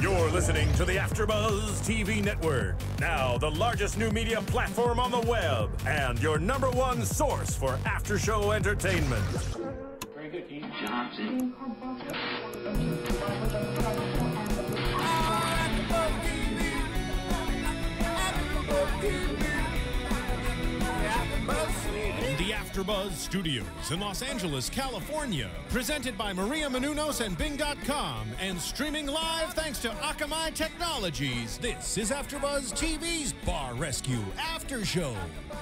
You're listening to the AFTERBUZZ TV Network, now the largest new media platform on the web, and your #1 source for after-show entertainment. Very good, Keith Johnson. The AFTERBUZZ Studios in Los Angeles, California. Presented by Maria Menounos and Bing.com and streaming live thanks to Akamai Technologies. This is AFTERBUZZ TV's Bar Rescue After Show.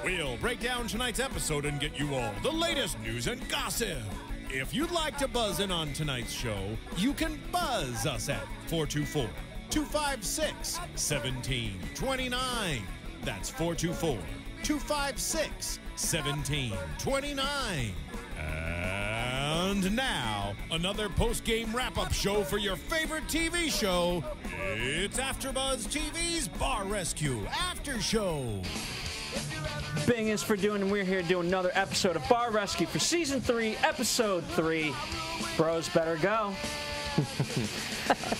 We'll break down tonight's episode and get you all the latest news and gossip. If you'd like to buzz in on tonight's show, you can buzz us at 424-256-1729. That's 424-256-1729. And now, another post-game wrap-up show for your favorite TV show. It's AFTERBUZZ TV's Bar Rescue After Show. Bing is for doing, and we're here doing another episode of Bar Rescue for Season 3, Episode 3. Bros better go.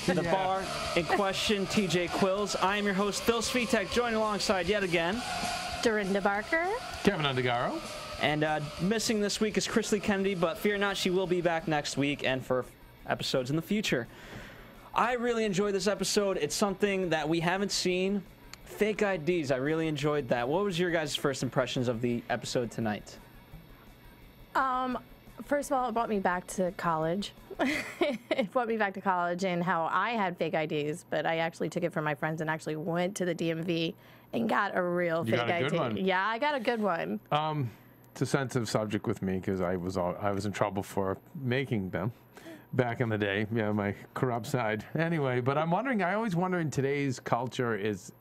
The bar in question, TJ Quills. I am your host, Phil Svitek, joined alongside yet again Dorinda Barker. Keven Undergaro. And missing this week is Chrisley Kennedy, but fear not, she will be back next week and for episodes in the future. I really enjoyed this episode. It's something that we haven't seen. Fake IDs, I really enjoyed that. What was your guys' first impressions of the episode tonight? First of all, it brought me back to college. It brought me back to college and how I had fake IDs, but I actually took it from my friends and actually went to the DMV and got a real fake ID. Good one. Yeah, I got a good one. It's a sensitive subject with me because I was in trouble for making them back in the day. Yeah, my corrupt side. Anyway, but I'm wondering. I always wonder in today's culture it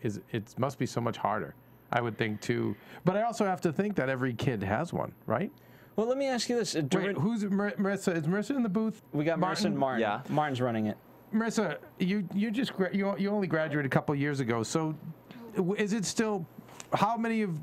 must be so much harder. I would think too. But I also have to think that every kid has one, right? Well, let me ask you this. Wait, who's Marissa? Is Marissa in the booth? We got Marissa and Martin. Yeah, Martin's running it. Marissa, you only graduated a couple years ago. So, is it still? How many of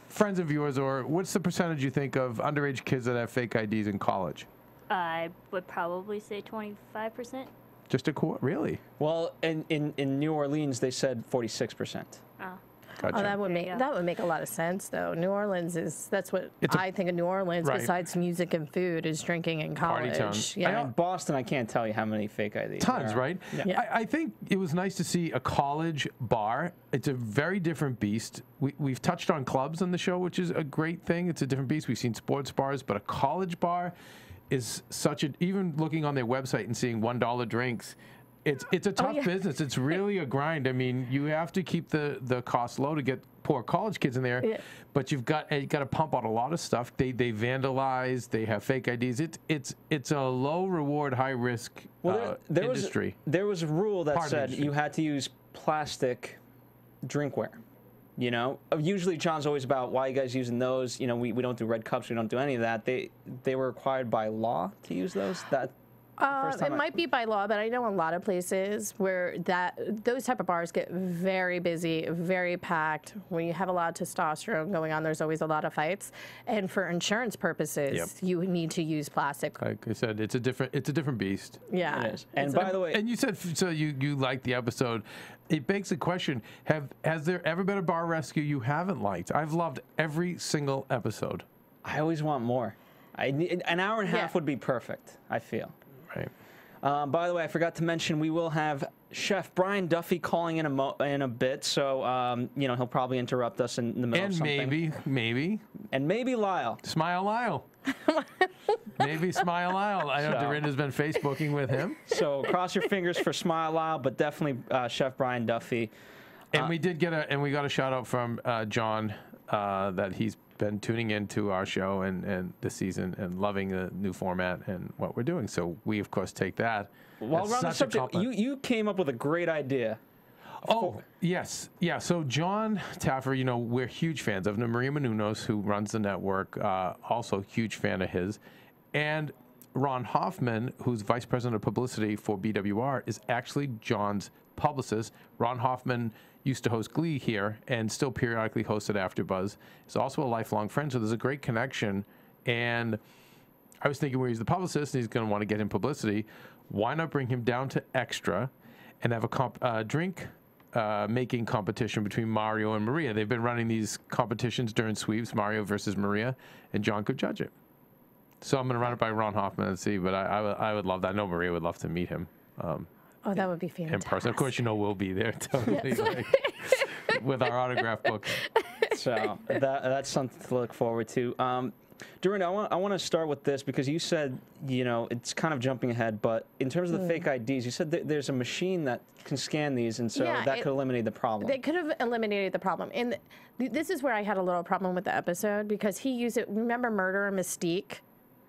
friends of yours, or what's the percentage you think of underage kids that have fake IDs in college? I would probably say 25%. Just a quarter, really? Well, in New Orleans, they said 46%. Oh. Gotcha. Oh, that would make a lot of sense, though. New Orleans that's what I think of New Orleans. Right. Besides music and food, is drinking and college. Party town. Yeah. I mean, Boston, I can't tell you how many fake IDs. Tons, right? Yeah. I think it was nice to see a college bar. It's a very different beast. We've touched on clubs on the show, which is a great thing. It's a different beast. We've seen sports bars, but a college bar is even looking on their website and seeing $1 drinks. It's a tough business. It's really a grind. I mean, you have to keep the cost low to get poor college kids in there, but you got to pump out a lot of stuff. They vandalize. They have fake IDs. It's a low reward, high risk industry. There was a rule that said you had to use plastic drinkware. You know, usually John's always about why you guys using those. You know, we don't do red cups. We don't do any of that. They were required by law to use those. It might be by law, but I know a lot of places where those type of bars get very busy, very packed. When you have a lot of testosterone going on, there's always a lot of fights. And for insurance purposes, you need to use plastic. Like I said, it's a different beast. Yeah, it is. And by the way, and you said so you liked the episode. It begs the question: has there ever been a bar rescue you haven't liked? I've loved every single episode. I always want more. An hour and a half would be perfect, I feel. Right. By the way, I forgot to mention we will have Chef Brian Duffy calling in a bit, so he'll probably interrupt us in the middle of something. And maybe Lyle. Smile Lyle. Maybe Smile Lyle. I know Dorinda's been Facebooking with him. So cross your fingers for Smile Lyle, but definitely Chef Brian Duffy. And we got a shout out from John that he's been tuning into our show and this season and loving the new format and what we're doing. So we, of course, take that. While we're on the subject, you came up with a great idea. Oh, yes. Yeah, so John Taffer, we're huge fans of Maria Menounos, who runs the network, also a huge fan of his. And Ron Hoffman, who's Vice President of Publicity for BWR, is actually John's publicist. Ron Hoffman used to host Glee here and still periodically hosted AfterBuzz. He's also a lifelong friend, so there's a great connection. And I was thinking, where he's the publicist and he's going to want to get him publicity, why not bring him down to Extra and have a drink making competition between Mario and Maria. They've been running these competitions during sweeps, Mario versus Maria, and John could judge it. So I'm going to run it by Ron Hoffman and see, but I would love that. I know Maria would love to meet him. Oh, that would be fantastic. In person. Of course, we'll be there totally, Yes. with our autograph books. So that's something to look forward to. Dorinda, I want to start with this because you said, it's kind of jumping ahead, but in terms of the fake IDs, you said there's a machine that can scan these, and so that could eliminate the problem. They could have eliminated the problem. And this is where I had a little problem with the episode because he used it. Remember Murder and Mystique?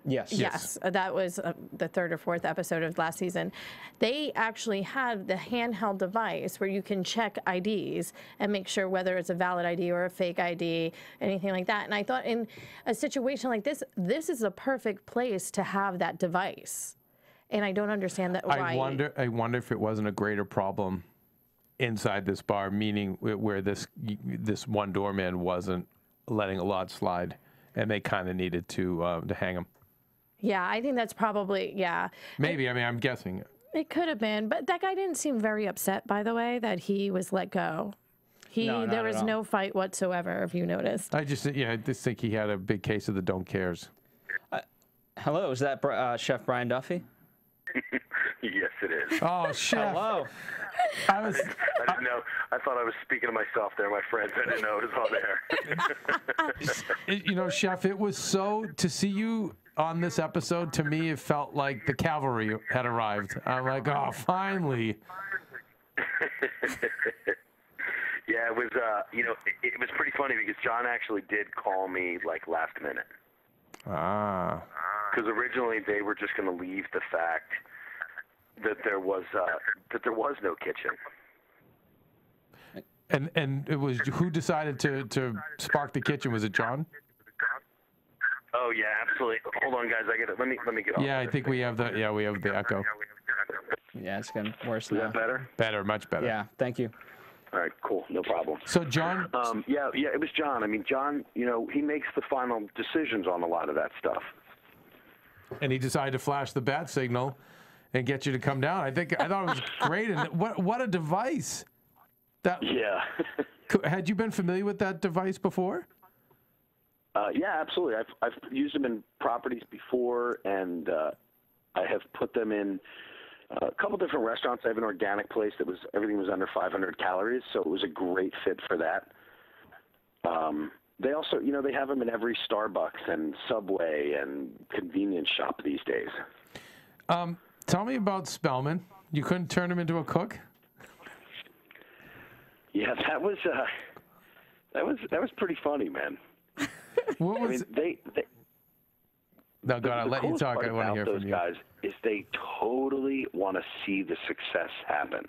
Yes. That was the 3rd or 4th episode of last season. They actually had the handheld device where you can check IDs and make sure whether it's a valid ID or a fake ID, anything like that. And I thought in a situation like this, this is a perfect place to have that device. And I don't understand that. I wonder if it wasn't a greater problem inside this bar, meaning where this one doorman wasn't letting a lot slide, and they kind of needed to hang him. Yeah, I think that's probably, Maybe. I mean, I'm guessing. It could have been, but that guy didn't seem very upset, by the way, that he was let go. There was no fight whatsoever, if you noticed. I just think he had a big case of the don't cares. Hello, is that Chef Brian Duffy? Yes, it is. Oh, Chef. Hello. I didn't know. I thought I was speaking to myself there, my friends. I didn't know it was on there. Chef, it was to see you on this episode, to me, it felt like the cavalry had arrived. I'm like, oh, finally. Yeah, it was, it was pretty funny because John actually did call me, last minute. Because originally they were just going to leave the fact that there was no kitchen. And it was who decided to spark the kitchen? Was it John? Oh yeah, absolutely. Hold on, guys. I get it. Let me get off. Yeah, I think we have the echo. Yeah, it's getting worse now. now. Is that better? Better, much better. Yeah, thank you. All right, cool, no problem. So John. Yeah, it was John. I mean, John. He makes the final decisions on a lot of that stuff. And he decided to flash the bat signal and get you to come down. I thought it was great. And what a device. Yeah. Had you been familiar with that device before? Yeah, absolutely. I've used them in properties before, and I have put them in a couple different restaurants. I have an organic place everything was under 500 calories, so it was a great fit for that. They also, they have them in every Starbucks and Subway and convenience shop these days. Tell me about Spellman. You couldn't turn him into a cook? Yeah, that was pretty funny, man. What was No, God, I'll let you talk. I want to hear from you. Those guys is they totally want to see the success happen.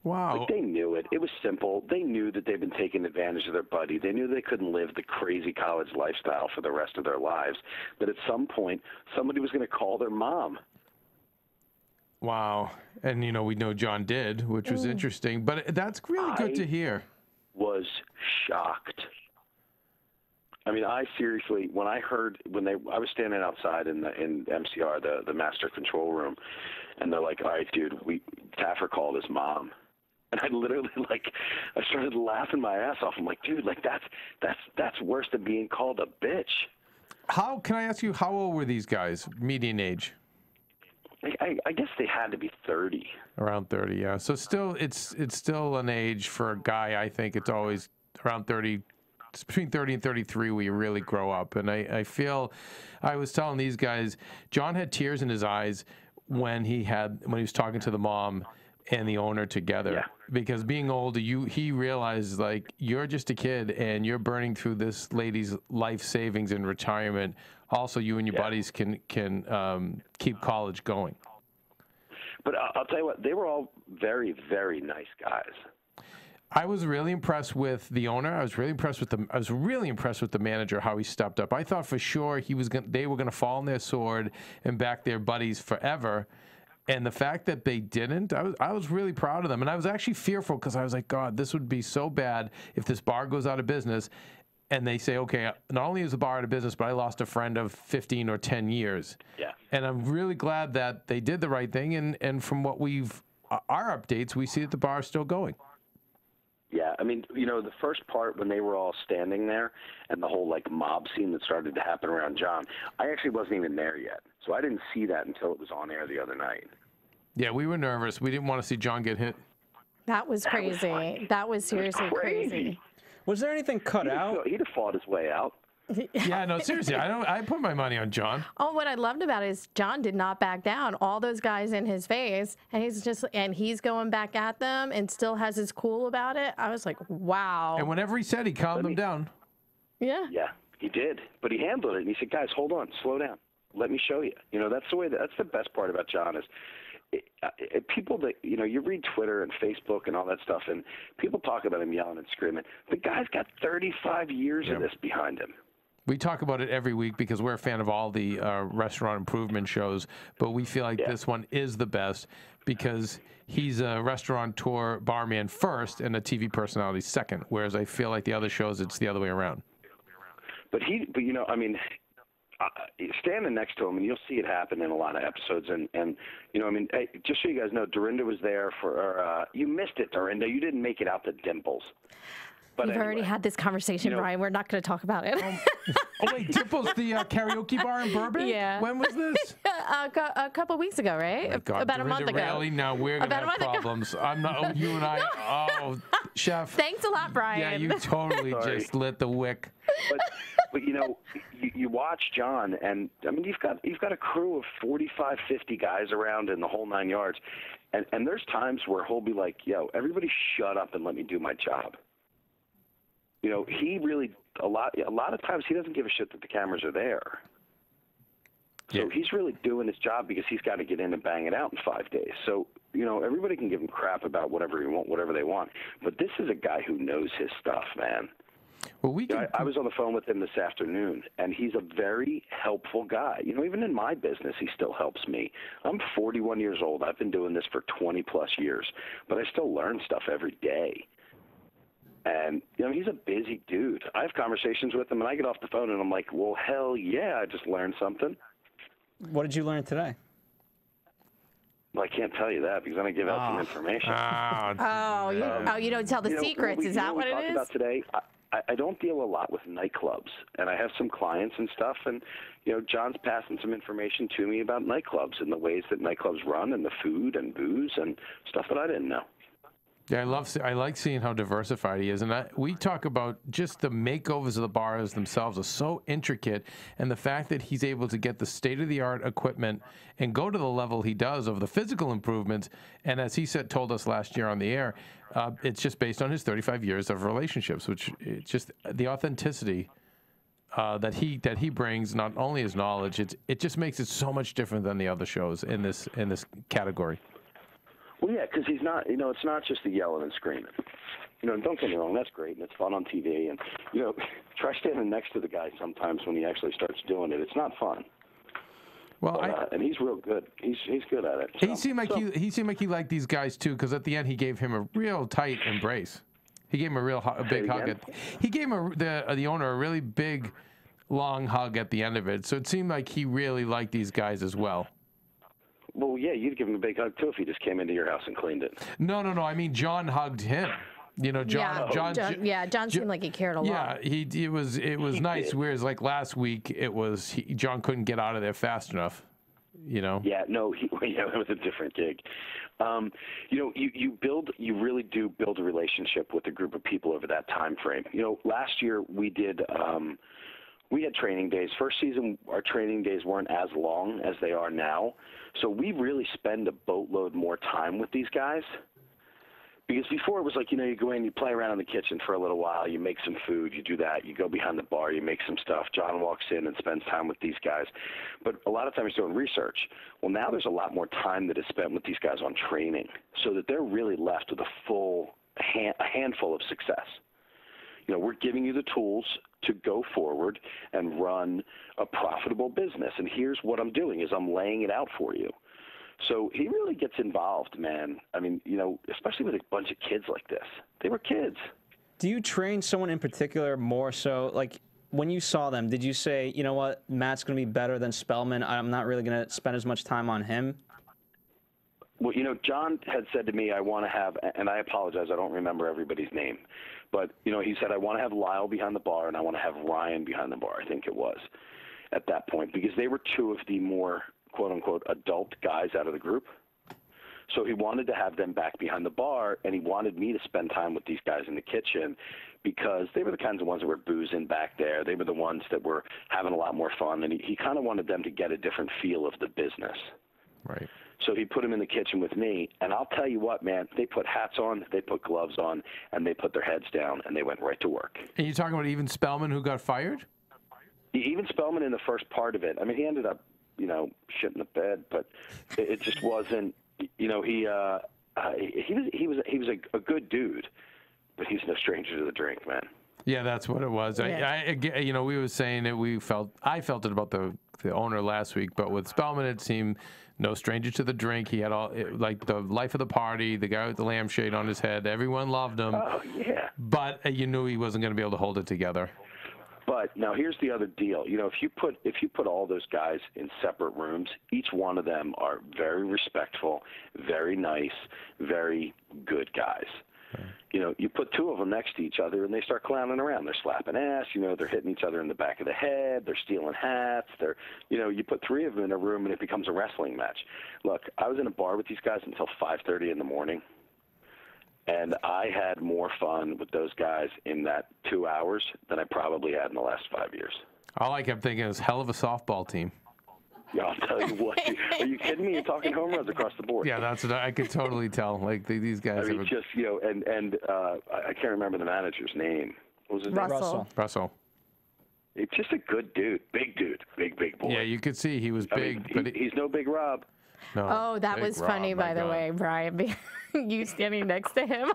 Wow. They knew it. It was simple. They knew that they've been taking advantage of their buddy. They knew they couldn't live the crazy college lifestyle for the rest of their lives. That at some point, somebody was going to call their mom. Wow. And, we know John did, which was interesting. But that's really good to hear. Was shocked. I mean, I seriously, when I was standing outside in MCR, the master control room, and they're like, all right, dude, Taffer called his mom. And I literally, I started laughing my ass off. I'm like, dude, that's worse than being called a bitch. Can I ask you, how old were these guys, median age? I guess they had to be 30. Around 30, yeah. So still, it's still an age for a guy. I think it's always around 30. It's between 30 and 33 where you really grow up. And I feel, I was telling these guys, John had tears in his eyes when he was talking to the mom and the owner together. Yeah. Because being older, he realized you're just a kid and you're burning through this lady's life savings in retirement. Also, you and your buddies can keep college going. But I'll tell you what, they were all very, very nice guys. I was really impressed with the owner. I was really impressed with the manager, how he stepped up. I thought for sure they were gonna fall on their sword and back their buddies forever. And the fact that they didn't, I was really proud of them. And I was actually fearful because I was like, God, this would be so bad if this bar goes out of business and they say, okay, not only is the bar out of business, but I lost a friend of 15 or 10 years. Yeah. And I'm really glad that they did the right thing. And from what we've our updates, we see that the bar is still going. Yeah, I mean, you know, the first part when they were all standing there and the whole, like, mob scene that started to happen around John, I actually wasn't even there yet. So I didn't see that until it was on air the other night. Yeah, we were nervous. We didn't want to see John get hit. That was crazy. That was seriously crazy. Was there anything cut out? He'd have fought his way out. Yeah, no, seriously, I put my money on John. Oh, what I loved about it is John did not back down. All those guys in his face, and he's going back at them, and still has his cool about it. I was like, wow. And whenever he said, he calmed them down. Yeah. Yeah, he did, but he handled it, and he said, "Guys, hold on, slow down. Let me show you." You know, that's the best part about John is. People that, you know, you read Twitter and Facebook and all that stuff, and people talk about him yelling and screaming. The guy's got 35 years of this behind him. We talk about it every week because we're a fan of all the restaurant improvement shows, but we feel like this one is the best because he's a restaurateur barman first and a TV personality second, whereas I feel like the other shows, it's the other way around. But you know, I mean, standing next to him, and you'll see it happen in a lot of episodes. And you know, I mean, hey, just so you guys know, Dorinda was there for. You missed it, Dorinda. You didn't make it out to Dimples. But We've already had this conversation, Brian. We're not going to talk about it. Oh wait, Dimples, the karaoke bar in Burbank? Yeah. When was this? A couple weeks ago, right? Oh God, about Dorinda, a month ago. Really? Now we're going to have problems. I'm not. You and I. Oh, chef. Thanks a lot, Brian. Yeah, you totally just lit the wick. But you know, you watch John, and I mean, you've got a crew of 45, 50 guys around in the whole 9 yards, and there's times where he'll be like, "Yo, everybody, shut up and let me do my job." You know, he really a lot of times he doesn't give a shit that the cameras are there. So he's really doing his job because he's got to get in and bang it out in 5 days. So, you know, everybody can give him crap about whatever they want. But this is a guy who knows his stuff, man. Well, I was on the phone with him this afternoon, and he's a very helpful guy. You know, even in my business, he still helps me. I'm 41 years old. I've been doing this for 20-plus years, but I still learn stuff every day. And, you know, he's a busy dude. I have conversations with him, and I get off the phone, and I'm like, well, hell yeah, I just learned something. What did you learn today? Well, I can't tell you that because I'm going to give out some information. You don't tell the secrets. Is that what it is? About today, I don't deal a lot with nightclubs, and I have some clients and stuff, and, you know, John's passing some information to me about nightclubs and the ways that nightclubs run and the food and booze and stuff that I didn't know. Yeah, I like seeing how diversified he is, and we talk about just the makeovers of the bars themselves are so intricate, and the fact that he's able to get the state-of-the-art equipment and go to the level he does of the physical improvements, and as he told us last year on the air, it's just based on his 35 years of relationships, which it's just the authenticity that he brings, not only his knowledge, it just makes it so much different than the other shows in this category. Well, yeah, because he's not, you know, it's not just the yelling and screaming. You know, don't get me wrong, that's great, and it's fun on TV. And, you know, try standing next to the guy sometimes when he actually starts doing it. It's not fun. Well, and he's real good. He's good at it. So, he seemed like he liked these guys, too, because at the end he gave him a real tight embrace. He gave him a big hug. He gave the owner a really big, long hug at the end of it. So it seemed like he really liked these guys as well. Well, yeah, you'd give him a big hug, too, if he just came into your house and cleaned it. No. I mean, John hugged him. You know, John seemed like he cared a lot. Yeah, it was nice. Whereas, like, last week, John couldn't get out of there fast enough, you know? Yeah, no, it was a different gig. You know, you really do build a relationship with a group of people over that time frame. You know, last year we did we had training days. First season, our training days weren't as long as they are now. So we really spend a boatload more time with these guys. Because before it was like, you know, you go in, you play around in the kitchen for a little while, you make some food, you do that, you go behind the bar, you make some stuff. John walks in and spends time with these guys. But a lot of times he's doing research. Well, now there's a lot more time that is spent with these guys on training so that they're really left with a handful of success. You know, we're giving you the tools to go forward and run a profitable business. And here's what I'm doing is I'm laying it out for you. So he really gets involved, man. I mean, you know, especially with a bunch of kids like this. They were kids. Do you train someone in particular more so? Like, when you saw them, did you say, you know what, Matt's going to be better than Spellman? I'm not really going to spend as much time on him? Well, you know, John had said to me, I want to have, and I apologize, I don't remember everybody's name, but, you know, he said, I want to have Lyle behind the bar and I want to have Ryan behind the bar, I think it was, at that point, because they were two of the more, quote-unquote, adult guys out of the group. So he wanted to have them back behind the bar, and he wanted me to spend time with these guys in the kitchen because they were the kinds of ones that were boozing back there. They were the ones that were having a lot more fun, and he kind of wanted them to get a different feel of the business. Right. So he put them in the kitchen with me, and I'll tell you what, man, they put hats on, they put gloves on, and they put their heads down, and they went right to work. And you're talking about even Spellman, who got fired? Even Spellman in the first part of it. I mean, he ended up, you know, shitting the bed, but it just wasn't. You know, he was a good dude, but he's no stranger to the drink, man. Yeah, that's what it was. Yeah. You know, we were saying that I felt it about the owner last week, but with Spellman, it seemed no stranger to the drink. He had like the life of the party, the guy with the lampshade on his head. Everyone loved him. Oh, yeah. But you knew he wasn't going to be able to hold it together. But now here's the other deal. You know, if you put all those guys in separate rooms, each one of them are very respectful, very nice, very good guys. Right. You know, you put two of them next to each other and they start clowning around. They're slapping ass, you know, they're hitting each other in the back of the head, they're stealing hats, you know, you put three of them in a room and it becomes a wrestling match. Look, I was in a bar with these guys until 5:30 in the morning. And I had more fun with those guys in that 2 hours than I probably had in the last 5 years. All I kept thinking is hell of a softball team. Yeah, I'll tell you what. Are you kidding me? You're talking home runs across the board. Yeah, that's what I could totally tell. Like these guys. I mean, just, you know, and I can't remember the manager's name. What was his name? Russell. It's just a good dude, big boy. Yeah, you could see he was big, but he's no Big Rob. No, oh, that was funny, by the way, Brian. You standing next to him.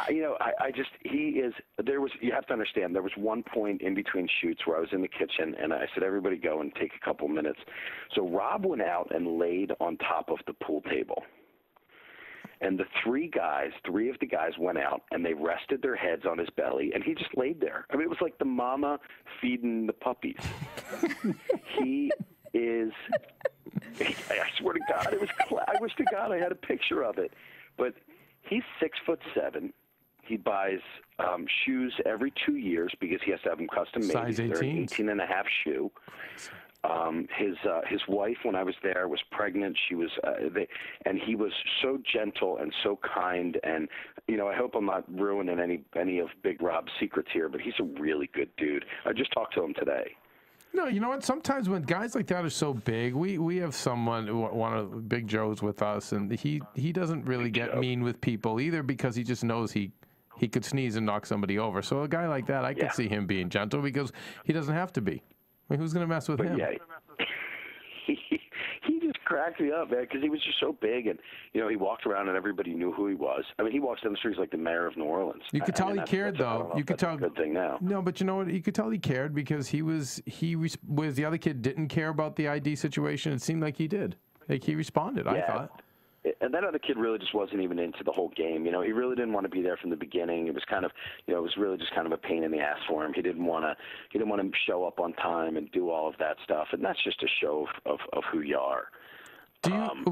You know, you have to understand, there was one point in between shoots where I was in the kitchen, and I said, everybody go and take a couple minutes. So Rob went out and laid on top of the pool table. And the three of the guys went out, and they rested their heads on his belly, and he just laid there. I mean, it was like the mama feeding the puppies. He is... I swear to God, it was. I wish to God I had a picture of it. But he's 6'7". He buys shoes every 2 years because he has to have them custom made. Size 18. They're an 18.5 shoe. His wife, when I was there, was pregnant. She was, and he was so gentle and so kind. And you know, I hope I'm not ruining any of Big Rob's secrets here, but he's a really good dude. I just talked to him today. No, you know what? Sometimes when guys like that are so big, we have someone, one of Big Joe's with us, and he doesn't really get mean with people either because he just knows he could sneeze and knock somebody over. So a guy like that, I could see him being gentle because he doesn't have to be. I mean, who's going to mess with him? Yeah, he just cracked me up, man, because he was just so big, and you know, he walked around and everybody knew who he was. I mean, he walks down the streets like the mayor of New Orleans. You could tell he cared, though. You could tell. A good thing now. No, but you know what? You could tell he cared because whereas the other kid didn't care about the ID situation, it seemed like he did. Like he responded. I thought. And that other kid really just wasn't even into the whole game. You know, he really didn't want to be there from the beginning. It was kind of, you know, it was really just kind of a pain in the ass for him. He didn't want to show up on time and do all of that stuff. And that's just a show of who you are.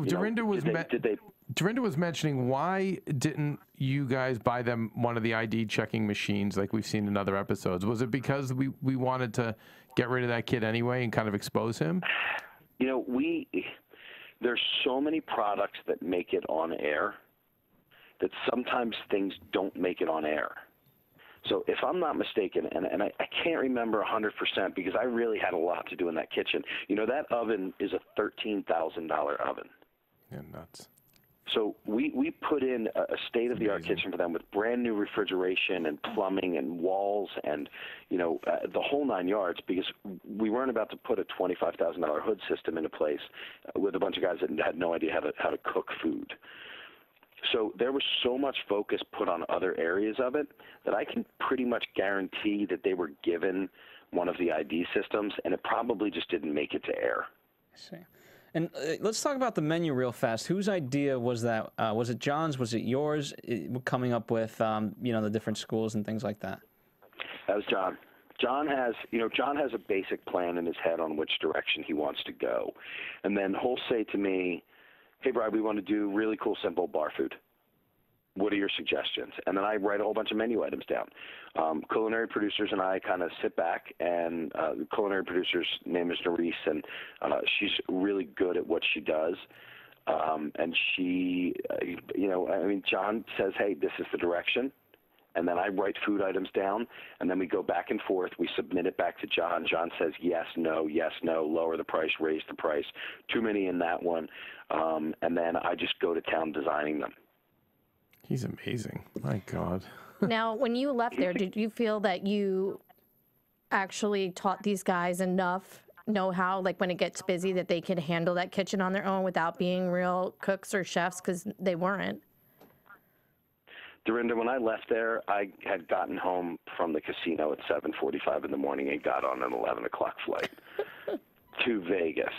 Dorinda was mentioning, why didn't you guys buy them one of the ID checking machines like we've seen in other episodes? Was it because we wanted to get rid of that kid anyway and kind of expose him? You know, there's so many products that make it on air that sometimes things don't make it on air. So if I'm not mistaken, and I can't remember 100% because I really had a lot to do in that kitchen. You know, that oven is a $13,000 oven. Yeah, nuts. So we put in a state-of-the-art kitchen for them with brand new refrigeration and plumbing and walls and, you know, the whole 9 yards, because we weren't about to put a $25,000 hood system into place with a bunch of guys that had no idea how to cook food. So there was so much focus put on other areas of it that I can pretty much guarantee that they were given one of the ID systems, and it probably just didn't make it to air. I see. And let's talk about the menu real fast. Whose idea was that? Was it John's? Was it yours? Coming up with, you know, the different schools and things like that. That was John. John has a basic plan in his head on which direction he wants to go, and then he'll say to me, hey, Brian, we want to do really cool, simple bar food. What are your suggestions? And then I write a whole bunch of menu items down. Culinary producers and I kind of sit back, and the culinary producer's name is Nerese, and she's really good at what she does. And she, John says, hey, this is the direction. And then I write food items down, and then we go back and forth. We submit it back to John. John says yes, no, lower the price, raise the price, too many in that one. And then I just go to town designing them. He's amazing. My God. Now, when you left there, did you feel that you actually taught these guys enough know-how, like when it gets busy, that they could handle that kitchen on their own without being real cooks or chefs? Because they weren't. Dorinda, when I left there, I had gotten home from the casino at 7:45 in the morning and got on an 11 o'clock flight to Vegas.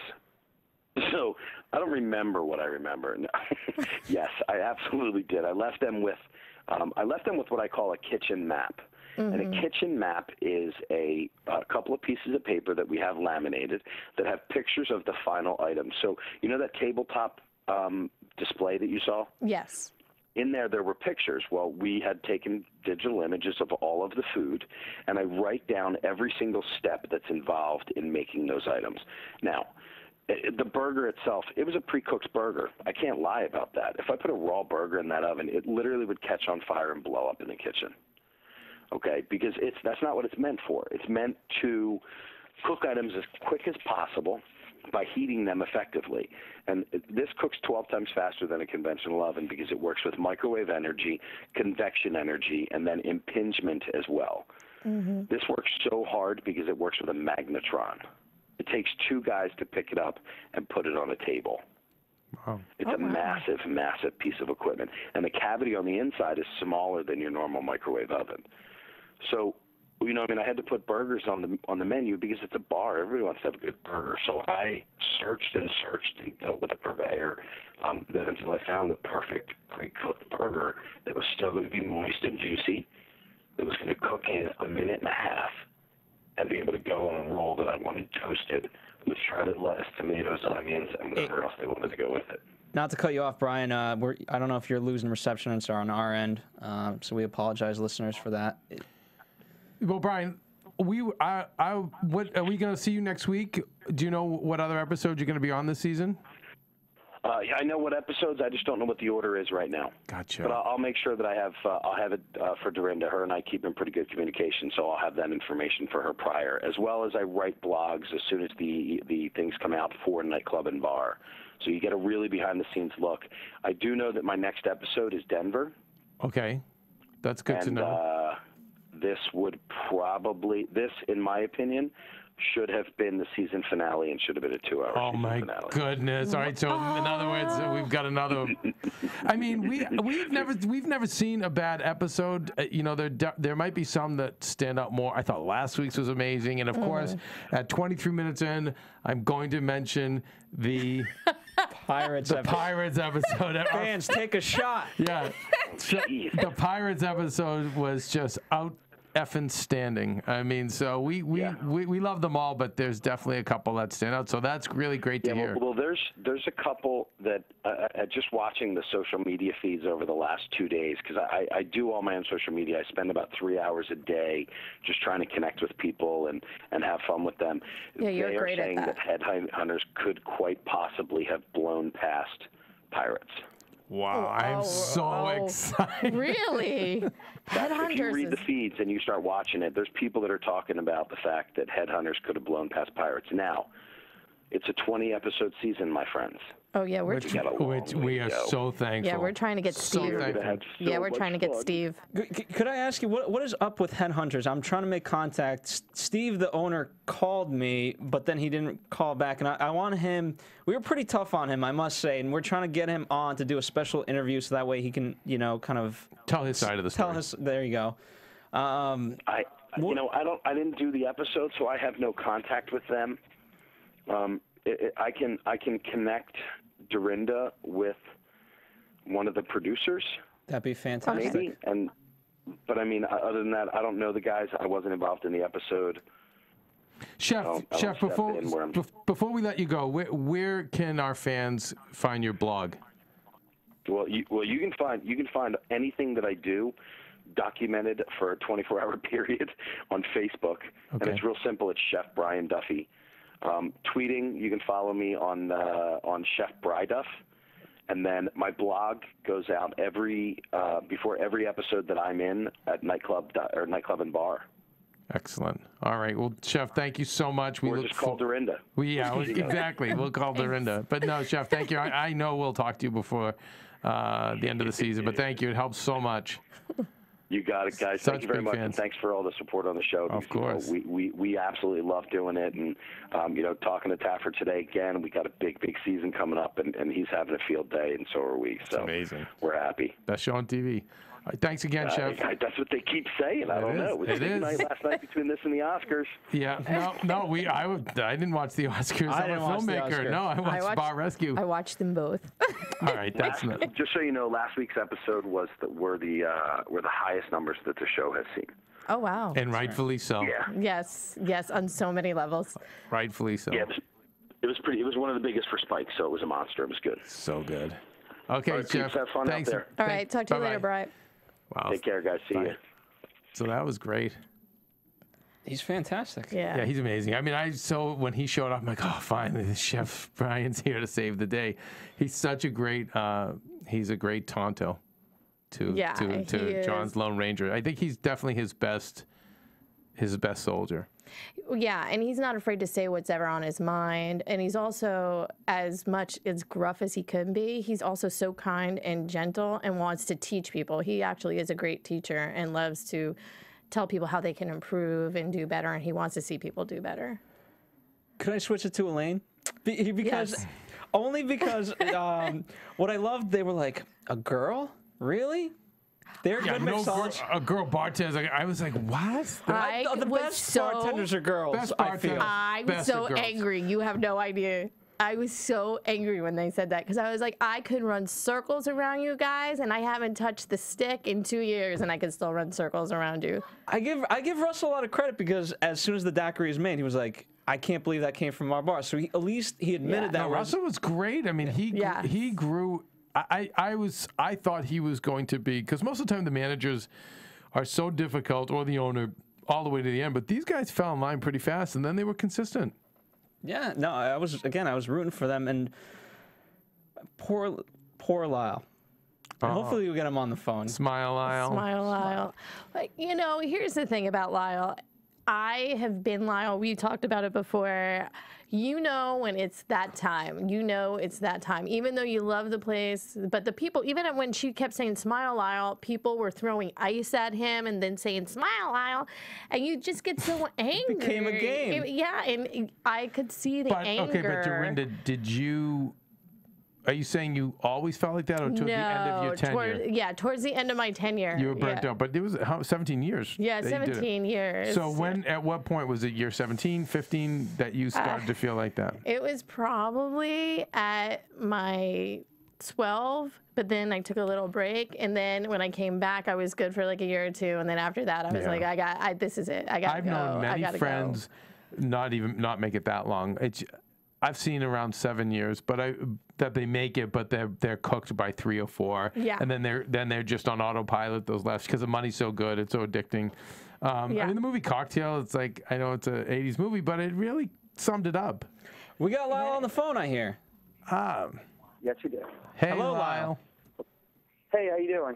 So I don't remember what I remember. No. Yes, I absolutely did. I left them with what I call a kitchen map. Mm-hmm. And a kitchen map is a couple of pieces of paper that we have laminated that have pictures of the final item. So you know that tabletop display that you saw? Yes. In there were pictures. Well, we had taken digital images of all of the food, and I write down every single step that's involved in making those items. Now, the burger itself, it was a pre-cooked burger. I can't lie about that. If I put a raw burger in that oven, it literally would catch on fire and blow up in the kitchen. Okay, because that's not what it's meant for. It's meant to cook items as quick as possible by heating them effectively. And this cooks 12 times faster than a conventional oven because it works with microwave energy, convection energy, and then impingement as well. Mm-hmm. This works so hard because it works with a magnetron. It takes two guys to pick it up and put it on a table. Wow. It's a massive, massive piece of equipment. And the cavity on the inside is smaller than your normal microwave oven. So, I had to put burgers on the menu because it's a bar. Everybody wants to have a good burger. So I searched and dealt with a purveyor until I found the perfect pre-cooked burger that was still going to be moist and juicy, that was going to cook in a minute and a half, and be able to go on a roll that I wanted toasted with shredded lettuce, tomatoes, onions, and whatever else they wanted to go with it. Not to cut you off, Brian, I don't know if you're losing reception on our end, so we apologize, listeners, for that. Well, Brian, are we going to see you next week? Do you know what other episodes you're going to be on this season? Yeah, I know what episodes. I just don't know what the order is right now. Gotcha. But I'll make sure that I'll have it for Dorinda. Her and I keep in pretty good communication, so I'll have that information for her prior, as well as I write blogs as soon as the things come out for Nightclub and Bar. So you get a really behind-the-scenes look. I do know that my next episode is Denver. Okay. That's good to know. This in my opinion, should have been the season finale and should have been a 2-hour season finale. Oh, my goodness. All right, so in other words, we've got another... I mean, we've never seen a bad episode. There might be some that stand out more. I thought last week's was amazing. And, of course, at 23 minutes in, I'm going to mention the... Pirates episode. Fans, take a shot. Yeah. The Pirates episode was just out effing standing. I mean, so we love them all, but there's definitely a couple that stand out. So that's really great to hear. Well, there's a couple that just watching the social media feeds over the last 2 days, because I do all my own social media. I spend about 3 hours a day just trying to connect with people and have fun with them. Yeah, you're great at that. They are saying that headhunters could quite possibly have blown past Pirates. Wow, I'm so excited. Really? Headhunters. If you read the feeds and you start watching it, there's people that are talking about the fact that Headhunters could have blown past Pirates. Now, it's a 20-episode season, my friends. Oh, yeah. We are so thankful. Yeah, we're trying to get Steve. We're trying to get Steve. Could I ask you, what is up with Headhunters? I'm trying to make contact. Steve, the owner, called me, but then he didn't call back. And I want him, we were pretty tough on him, I must say. And we're trying to get him on to do a special interview so that way he can, kind of... Tell his side of the story. There you go. I didn't do the episode, so I have no contact with them. I can connect Dorinda with one of the producers. That'd be fantastic. Maybe. But I mean, other than that, I don't know the guys. I wasn't involved in the episode. Chef, before we let you go, where can our fans find your blog? Well, you can find anything that I do documented for a 24-hour period on Facebook, and it's real simple. It's Chef Brian Duffy. Tweeting, you can follow me on Chef Bri Duff, and then my blog goes out before every episode that I'm in at Nightclub and Bar. Excellent. All right. Well, Chef, thank you so much. We'll just call Dorinda. Exactly. We'll call Dorinda. But no, Chef, thank you. I know we'll talk to you before the end of the season, but thank you. It helps so much. You got it, guys. Thank you very much, and thanks for all the support on the show. Of course. We absolutely love doing it, and talking to Taffer today again, we got a big season coming up, and he's having a field day, and so are we. So amazing. We're happy. Best show on TV. All right, thanks again, Chef. That's what they keep saying. I don't know. It was a big night last night between this and the Oscars. Yeah. No. I didn't watch the Oscars. I'm a filmmaker. No, I watched Bar Rescue. I watched them both. All right. That's just so you know, last week's episode were the highest numbers that the show has seen. Oh wow. And rightfully so. Yeah. Yes, on so many levels. Rightfully so. Yeah, it was one of the biggest for Spike, so it was a monster. It was good. So good. Okay, right, Jeff. Have fun thanks. out there. All right, talk to you later, Brian. Wow. Take care, guys. See you. So that was great. He's fantastic. Yeah, he's amazing. I mean, when he showed up, I'm like, oh, finally, Chef Brian's here to save the day. He's such a great, he's a great Tonto to John's Lone Ranger. I think he's definitely his best soldier. Yeah, and he's not afraid to say what's ever on his mind. And he's also, as much as gruff as he can be, he's also so kind and gentle and wants to teach people. He actually is a great teacher and loves to tell people how they can improve and do better, and he wants to see people do better. Could I switch it to Elaine? Only because what I loved, they were like, a girl? Really? They're good mixology. A girl bartender. I was like, what? The best bartenders are girls. Best bartenders. I was so angry. You have no idea. I was so angry when they said that because I was like, I could run circles around you guys, and I haven't touched the stick in 2 years, and I can still run circles around you. I give Russell a lot of credit because as soon as the daiquiri is made, he was like, I can't believe that came from our bar. So at least he admitted that. No, Russell was great. I mean, he grew. I thought he was going to be, because most of the time the managers are so difficult, or the owner, all the way to the end. But these guys fell in line pretty fast, and then they were consistent. Yeah, no, I was rooting for them, and poor Lyle. And hopefully we get him on the phone. Smile, Lyle. Smile, Lyle. But, here's the thing about Lyle. I have been Lyle. We talked about it before. When it's that time. It's that time. Even though you love the place, but the people, even when she kept saying "Smile, Lyle," people were throwing ice at him and then saying "Smile, Lyle," and you just get so angry. It became a game. And I could see the anger. Okay, but Dorinda, are you saying you always felt like that, or toward the end of your tenure? Towards the end of my tenure. You were burnt out, but it was 17 years. Yeah, 17 years. So at what point was it, year 17, 15, that you started to feel like that? It was probably at my 12, but then I took a little break, and then when I came back, I was good for like a year or two, and then after that, I was like, this is it. I've known many friends not make it that long. I've seen around 7 years, but that they make it, but they're cooked by 3 or 4, and then they're just on autopilot those last, because the money's so good, it's so addicting. I mean, the movie Cocktail, it's like, I know it's an 80s movie, but it really summed it up. We got Lyle on the phone, I hear. Yes, you do. Hey, hello, Lyle. Hey, how you doing?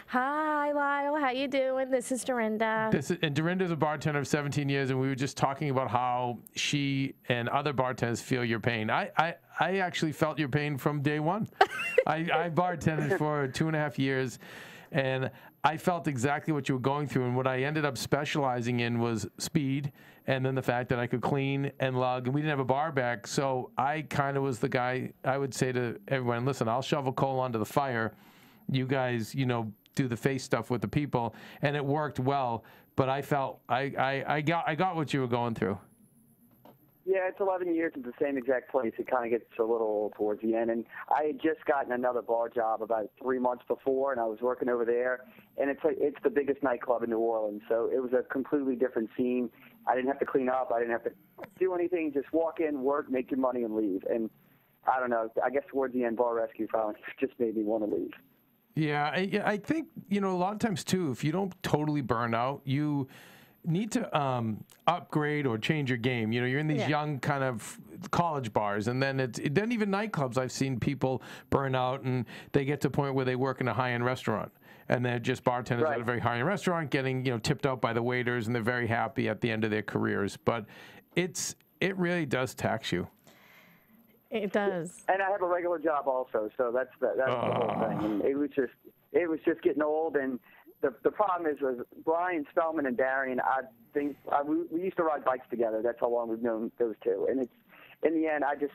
Hi, Lyle. How you doing? This is Dorinda. And Dorinda's a bartender of 17 years, and we were just talking about how she and other bartenders feel your pain. I actually felt your pain from day one. I bartended for 2.5 years, and I felt exactly what you were going through. And what I ended up specializing in was speed, and then the fact that I could clean and lug, and we didn't have a bar back. So I kind of was the guy. I would say to everyone, listen, I'll shovel coal onto the fire. You guys, do the face stuff with the people, and it worked well. But I felt I got what you were going through. Yeah, it's 11 years at the same exact place. It kind of gets a little old towards the end. And I had just gotten another bar job about 3 months before, and I was working over there. And it's the biggest nightclub in New Orleans, so it was a completely different scene. I didn't have to clean up. I didn't have to do anything. Just walk in, work, make your money, and leave. And I don't know. I guess towards the end, Bar Rescue finally just made me want to leave. Yeah, I think, a lot of times, too, if you don't totally burn out, you need to upgrade or change your game. You're in these young kind of college bars, and then then even nightclubs. I've seen people burn out, and they get to a point where they work in a high-end restaurant, and they're just bartenders at a very high-end restaurant, getting tipped out by the waiters, and they're very happy at the end of their careers. But it really does tax you. It does. And I have a regular job also, so that's the whole thing. And it was just getting old, and the problem was Brian, Spellman, and Darian. I think we used to ride bikes together. That's how long we've known those two. And in the end, I just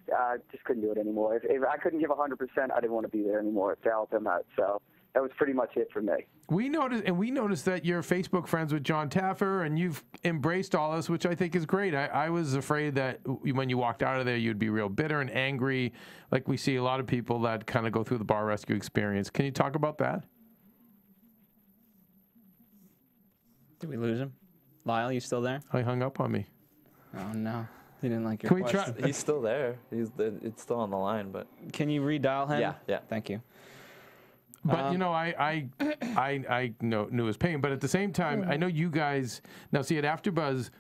couldn't do it anymore. If I couldn't give 100%, I didn't want to be there anymore to help them out. So that was pretty much it for me. We noticed that you're Facebook friends with John Taffer, and you've embraced all this, which I think is great. I was afraid that when you walked out of there, you'd be real bitter and angry, like we see a lot of people that kind of go through the Bar Rescue experience. Can you talk about that? Did we lose him? Lyle, you still there? He hung up on me. Oh, no. He didn't like your Can question. we try? He's still there. It's still on the line, but... Can you redial him? Yeah. Thank you. But, I knew his pain. But at the same time, I know you guys... Now, see, at AfterBuzz,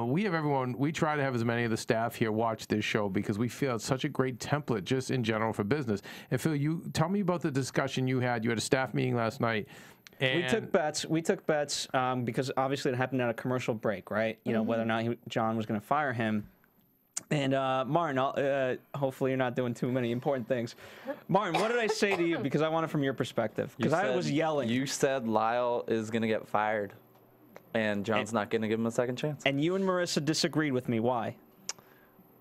we have everyone... We try to have as many of the staff here watch this show because we feel it's such a great template just in general for business. And, Phil, you tell me about the discussion you had. You had a staff meeting last night. And we took bets because obviously it happened at a commercial break, right? Whether or not John was going to fire him. And Martin, hopefully you're not doing too many important things. Martin, what did I say to you? Because I want it from your perspective. Because I was yelling. You said Lyle is going to get fired, and John's not going to give him a second chance. And you and Marissa disagreed with me. Why?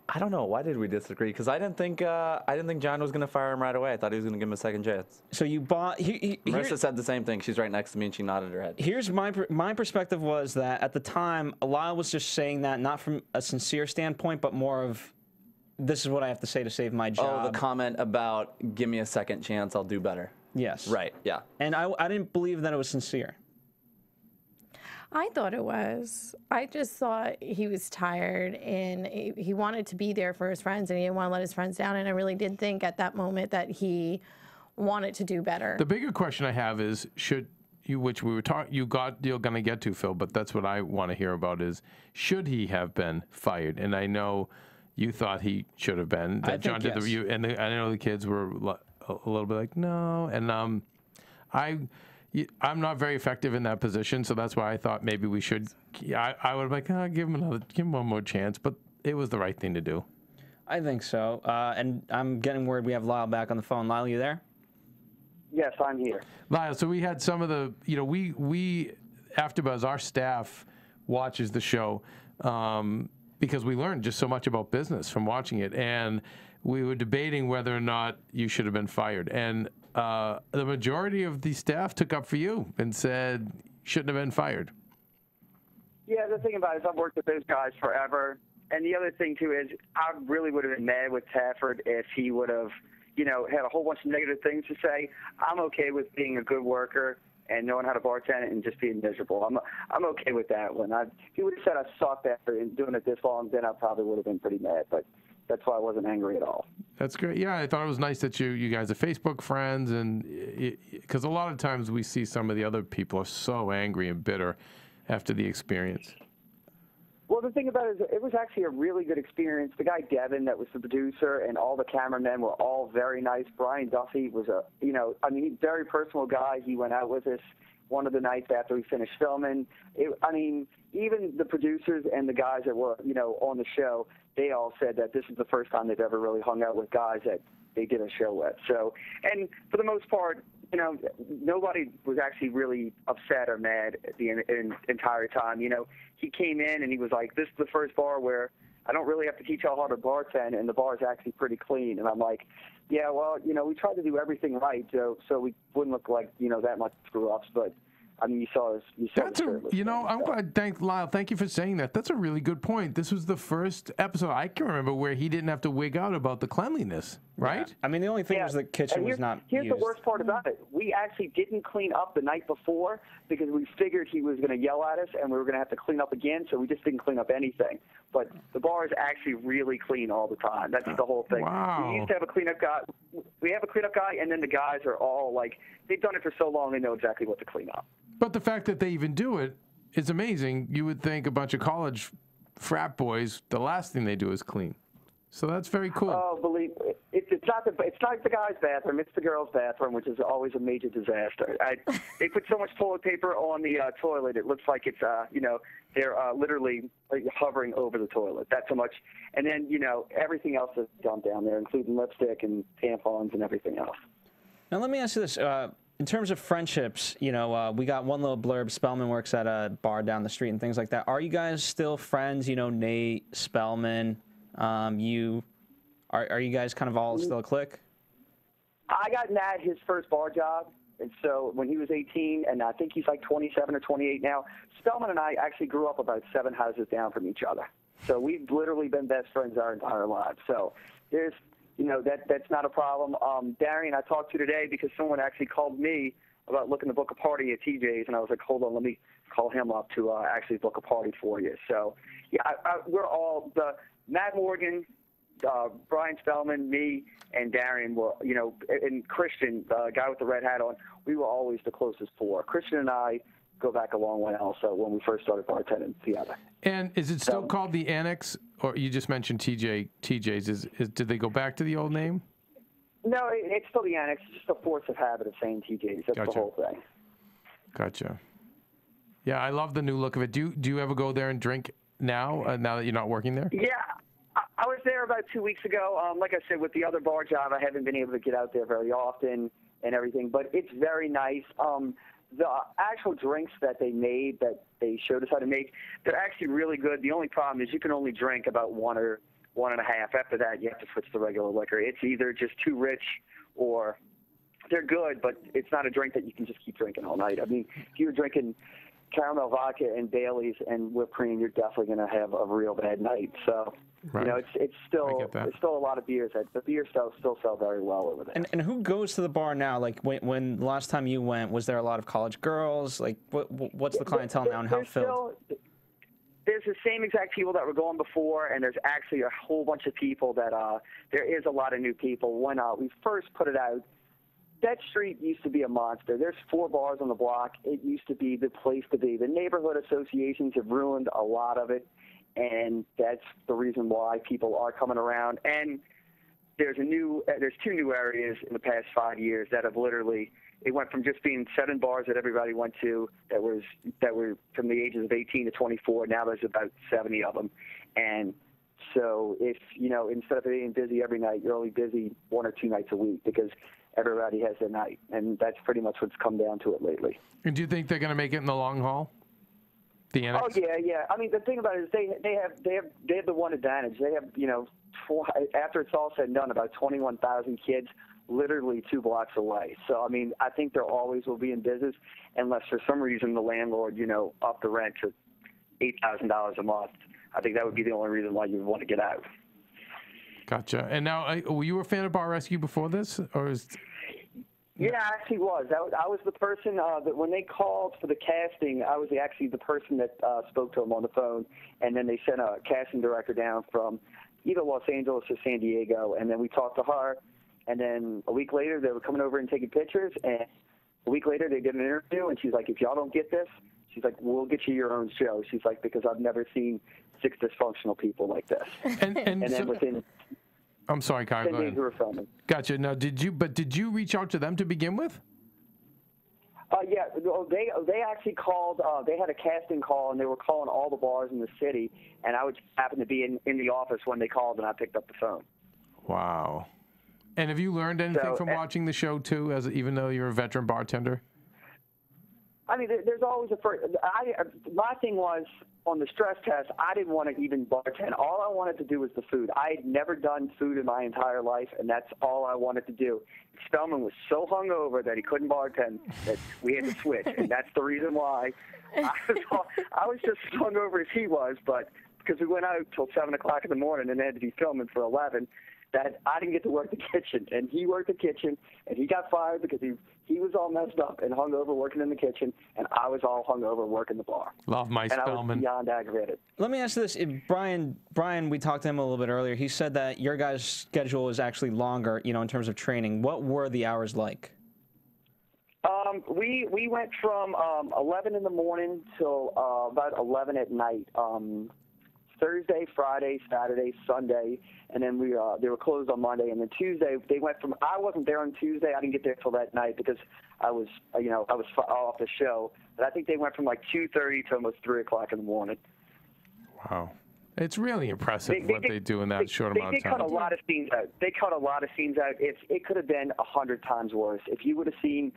I don't know. Why did we disagree? Because I didn't think John was going to fire him right away. I thought he was going to give him a second chance. So you bought... Marissa said the same thing. She's right next to me, and she nodded her head. Here's my perspective was that at the time, Lyle was just saying that not from a sincere standpoint, but more of, this is what I have to say to save my job. Oh, the comment about, give me a second chance, I'll do better. Yes. Right, yeah. And I didn't believe that it was sincere. I thought it was. I just thought he was tired and he wanted to be there for his friends and he didn't want to let his friends down. And I really did think at that moment that he wanted to do better. The bigger question I have is, should you, which we were talking, you're going to get to, Phil, but that's what I want to hear about is, should he have been fired? And I know you thought he should have been. That John did the review, and I know the kids were a little bit like, no. And I'm not very effective in that position, so that's why I thought maybe we should. I would have like, give him one more chance, but it was the right thing to do. I think so. And I'm getting word we have Lyle back on the phone. Lyle, you there? Yes, I'm here. Lyle, so we had some of the, we AfterBuzz, our staff watches the show because we learned just so much about business from watching it, and we were debating whether or not you should have been fired. And the majority of the staff took up for you and said shouldn't have been fired. Yeah, the thing about it is I've worked with those guys forever. And the other thing, too, is I really would have been mad with Tafford if he would have, had a whole bunch of negative things to say. I'm okay with being a good worker and knowing how to bartend and just being miserable. I'm okay with that one. If he would have said I sucked after doing it this long, then I probably would have been pretty mad. But that's why I wasn't angry at all. That's great. Yeah, I thought it was nice that you guys are Facebook friends, and because a lot of times we see some of the other people are so angry and bitter after the experience. Well, the thing about it is it was actually a really good experience. The guy, Keven, that was the producer, and all the cameramen were all very nice. Brian Duffy was he's a very personal guy. He went out with us one of the nights after we finished filming. Even the producers and the guys that were, on the show, they all said that this is the first time they've ever really hung out with guys that they did a show with. So, and for the most part, nobody was actually really upset or mad the entire time. He came in and he was like, this is the first bar where I don't really have to teach y'all how to bartend, and the bar is actually pretty clean. And I'm like, yeah, well, we tried to do everything right so we wouldn't look like, that much screw-ups. But I mean, you saw That's I'm glad. Thank Lyle. Thank you for saying that. That's a really good point. This was the first episode I can remember where he didn't have to wig out about the cleanliness, right? Yeah. I mean, the only thing was the kitchen was not Here's used. the worst part about it. We actually didn't clean up the night before because we figured he was going to yell at us and we were going to have to clean up again, so we just didn't clean up anything. But the bar is actually really clean all the time. That's the whole thing. Wow. We used to have a cleanup guy. We have a cleanup guy, and then the guys are all like, they've done it for so long, they know exactly what to clean up. But the fact that they even do it is amazing. You would think a bunch of college frat boys, the last thing they do is clean. So that's very cool. Oh, believe it, it's not the guy's bathroom. It's the girl's bathroom, which is always a major disaster. They put so much toilet paper on the toilet, it looks like it's they're literally hovering over the toilet. That's how much. And then everything else is dumped down there, including lipstick and tampons and everything else. Now let me ask you this. In terms of friendships, we got one little blurb. Spellman works at a bar down the street and things like that. Are you guys still friends? Nate, Spellman, are you guys kind of all still a clique? I got Nat his first bar job, and so when he was 18, and I think he's like 27 or 28 now. Spellman and I actually grew up about 7 houses down from each other. So we've literally been best friends our entire lives. So there's that's not a problem. Darian, I talked to today because someone actually called me about looking to book a party at TJ's, and I was like, hold on, let me call him up to actually book a party for you. So, yeah, we're all Matt Morgan, Brian Spellman, me, and Darian were, and Christian, the guy with the red hat on, we were always the closest 4. Christian and I go back a long way also when we first started bartending together. And is it still called the Annex? Or you just mentioned TJ's. Did they go back to the old name? No, it's still the Annex. It's just a force of habit of saying TJ's. That's Gotcha. the whole thing. Gotcha. Yeah, I love the new look of it. Do you ever go there and drink now that you're not working there? Yeah, I was there about 2 weeks ago. Like I said, with the other bar job, I haven't been able to get out there very often and everything, but it's very nice. The actual drinks that they made, that they showed us how to make, they're actually really good. The only problem is you can only drink about 1 or 1.5. After that, you have to switch to regular liquor. It's either just too rich or they're good, but it's not a drink that you can just keep drinking all night. I mean, if you're drinking caramel vodka and Baileys and whipped cream, you're definitely going to have a real bad night. So, right. It's still a lot of beers. The beer still sell very well over there. And who goes to the bar now? Like when the last time you went, was there a lot of college girls? Like what's the clientele now and how filled? There's the same exact people that were going before, and there's actually a whole bunch of people that there is a lot of new people. When we first put it out, that street used to be a monster. There's 4 bars on the block. It used to be the place to be. The neighborhood associations have ruined a lot of it, and that's the reason why people are coming around. And there's 2 new areas in the past 5 years that have literally, it went from just being 7 bars that everybody went to that were from the ages of 18 to 24. Now there's about 70 of them. And so if, instead of being busy every night, you're only busy 1 or 2 nights a week because everybody has their night. And that's pretty much what's come down to it lately. And do you think they're going to make it in the long haul? The Annex? Oh, yeah. I mean, the thing about it is they have the one advantage. They have, after it's all said and done, about 21,000 kids literally 2 blocks away. So, I mean, I think there always will be in business unless for some reason the landlord, upped the rent to $8,000 a month. I think that would be the only reason why you would want to get out. Gotcha. And now, were you a fan of Bar Rescue before this? Yeah, I actually was. I was the person that when they called for the casting, I was actually the person that spoke to them on the phone, and then they sent a casting director down from either Los Angeles or San Diego, and then we talked to her, and then a week later they were coming over and taking pictures, and a week later they did an interview, and she's like, if y'all don't get this, she's like, we'll get you your own show. She's like, because I've never seen 6 dysfunctional people like this. And then within... I'm sorry, Kyle. Go ahead. We were filming. Gotcha. Now, did you reach out to them to begin with? Yeah, they actually called. They had a casting call, and they were calling all the bars in the city. And I would happen to be in the office when they called, and I picked up the phone. Wow. And have you learned anything from watching the show too, even though you're a veteran bartender? I mean, there's always a first. My thing was, on the stress test, I didn't want to even bartend. All I wanted to do was the food. I had never done food in my entire life, and that's all I wanted to do. Spellman was so hungover that he couldn't bartend that we had to switch, and that's the reason why. I was just as hungover as he was, but because we went out till 7 o'clock in the morning and had to be filming for 11, that I didn't get to work the kitchen, and he worked the kitchen, and he got fired because he was all messed up and hungover working in the kitchen, and I was all hungover working the bar. Love my Spellman. And I was beyond aggravated. Let me ask you this. Brian, we talked to him a little bit earlier. He said that your guys' schedule is actually longer, you know, in terms of training. What were the hours like? We went from 11 in the morning till about 11 at night. Thursday, Friday, Saturday, Sunday, and then they were closed on Monday. And then Tuesday, they went from, I wasn't there on Tuesday. I didn't get there till that night because I was off the show. But I think they went from like 2:30 to almost 3 o'clock in the morning. Wow. It's really impressive what they do in that short amount of time. They cut a lot of scenes out. It could have been 100 times worse. If you would have seen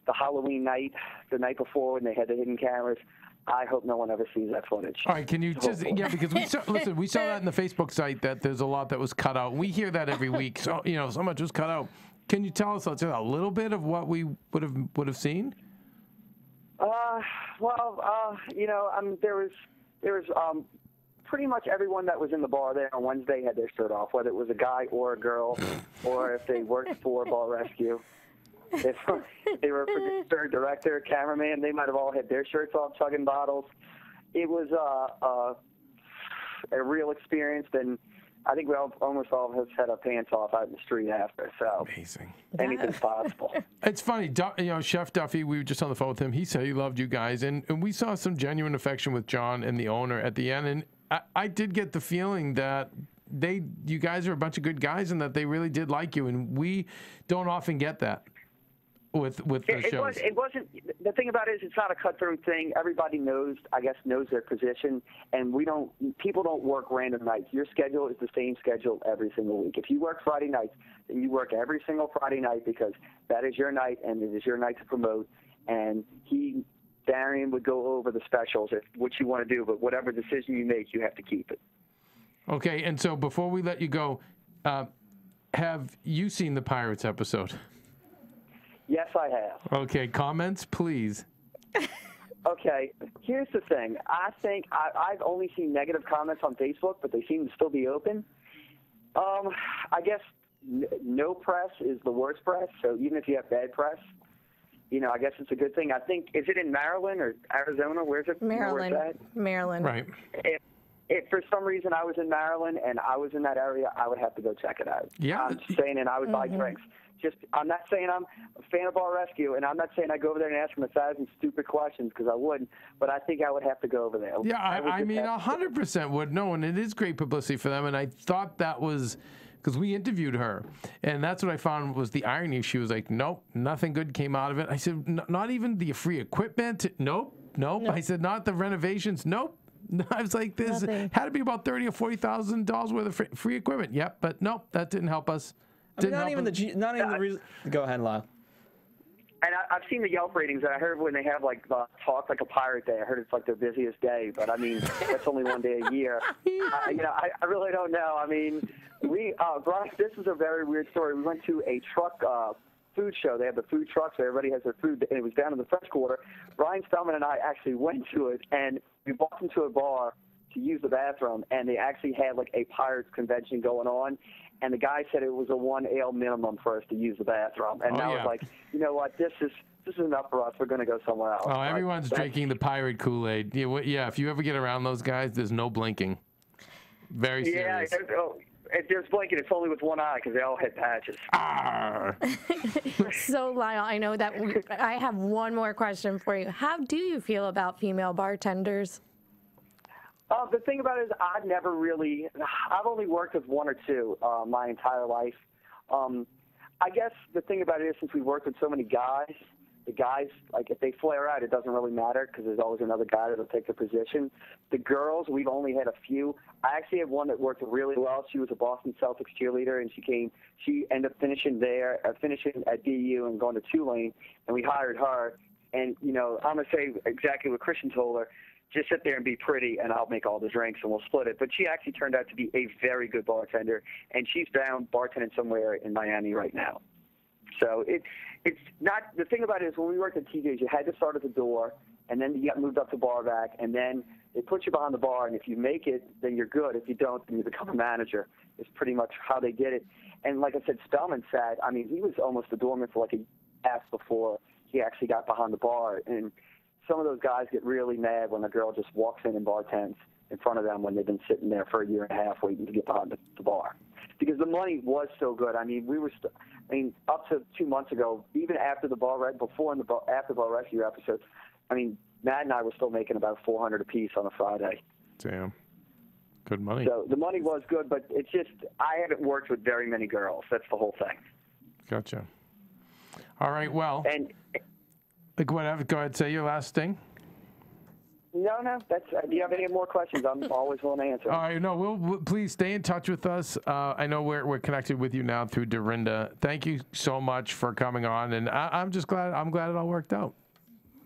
the Halloween night, the night before when they had the hidden cameras, I hope no one ever sees that footage. All right, can you just, yeah, because we saw that in the Facebook site that there's a lot that was cut out. We hear that every week. So, you know, so much was cut out. Can you tell us a little bit of what we would have seen? You know, there was pretty much everyone that was in the bar there on Wednesday had their shirt off, whether it was a guy or a girl, or if they worked for Bar Rescue. If they were a producer, director, cameraman, they might have all had their shirts off, chugging bottles. It was a real experience, and I think we almost all have had our pants off out in the street after. So amazing. Anything's possible. It's funny, you know, Chef Duffy, we were just on the phone with him. He said he loved you guys, and we saw some genuine affection with John and the owner at the end, and I did get the feeling that you guys are a bunch of good guys and that they really did like you, and we don't often get that. With the shows. It wasn't. The thing about it is, it's not a cutthroat thing. Everybody knows their position, and people don't work random nights. Your schedule is the same schedule every single week. If you work Friday nights, then you work every single Friday night because that is your night, and it is your night to promote. And Darian would go over the specials, what you want to do, but whatever decision you make, you have to keep it. Okay, and so before we let you go, have you seen the Pirates episode? Yes, I have. Okay, comments, please. Okay, here's the thing. I think I've only seen negative comments on Facebook, but they seem to still be open. I guess no press is the worst press, so even if you have bad press, you know, I guess it's a good thing. I think, is it in Maryland or Arizona? Where's it? Maryland. Where's that? Maryland. Right. If for some reason I was in Maryland and I was in that area, I would have to go check it out. Yeah. I'm just saying, and I would buy drinks. I'm not saying I'm a fan of Bar Rescue, and I'm not saying I go over there and ask them 1,000 stupid questions, because I wouldn't, but I think I would have to go over there. Yeah, I mean, 100% would. No, and it is great publicity for them, and I thought that was, because we interviewed her, and that's what I found was the irony. She was like, nope, nothing good came out of it. I said, not even the free equipment? Nope. I said, not the renovations? Nope. I was like, this had to be about $30,000 or $40,000 worth of free equipment. Yep, but nope, that didn't help us. Not even the reason. Go ahead, Lyle. And I've seen the Yelp ratings, and I heard when they have like Talk Like a Pirate Day, I heard it's like their busiest day. But I mean, that's only one day a year. I really don't know. I mean, Brian, this is a very weird story. We went to a truck food show. They have the food trucks, so everybody has their food, and it was down in the French Quarter. Brian Spellman and I actually went to it, and we walked into a bar to use the bathroom, and they actually had like a Pirates convention going on. And the guy said it was a 1 ale minimum for us to use the bathroom. And I was like, you know what, this is enough for us. We're going to go somewhere else. Oh, everyone's drinking the pirate Kool-Aid. Yeah, if you ever get around those guys, there's no blinking. Very serious. Yeah, if there's blinking, it's only with one eye because they all had patches. So, Lyle, I know that I have one more question for you. How do you feel about female bartenders? The thing about it is I've only worked with one or two my entire life. I guess the thing about it is since we worked with so many guys, the guys, like if they flare out, it doesn't really matter because there's always another guy that'll take the position. The girls, we've only had a few. I actually had one that worked really well. She was a Boston Celtics cheerleader, and she ended up finishing at BU and going to Tulane, and we hired her. And, you know, I'm going to say exactly what Christian told her. just sit there and be pretty, and I'll make all the drinks and we'll split it. But she actually turned out to be a very good bartender, and she's down bartending somewhere in Miami right now. So it's not, the thing about it is when we worked at TJ's, you had to start at the door, and then you got moved up to bar back, and then they put you behind the bar, and if you make it, then you're good. If you don't, then you become a manager. It's pretty much how they did it. And like I said, Spellman said, I mean, he was almost a doorman for like a year before he actually got behind the bar. And some of those guys get really mad when a girl just walks in and bartends in front of them when they've been sitting there for a year and a half waiting to get behind the bar. Because the money was so good. I mean, we were, up to 2 months ago, even after the bar, before and after the Bar Rescue episode, I mean, Matt and I were still making about $400 apiece on a Friday. Damn. Good money. So the money was good, but it's just, I haven't worked with very many girls. That's the whole thing. Gotcha. All right, well. And whatever, go ahead, say your last thing. No, that's. Do you have any more questions? I'm always willing to answer. All right, no, we'll please stay in touch with us. I know we're connected with you now through Dorinda. Thank you so much for coming on, and I'm just glad. I'm glad it all worked out.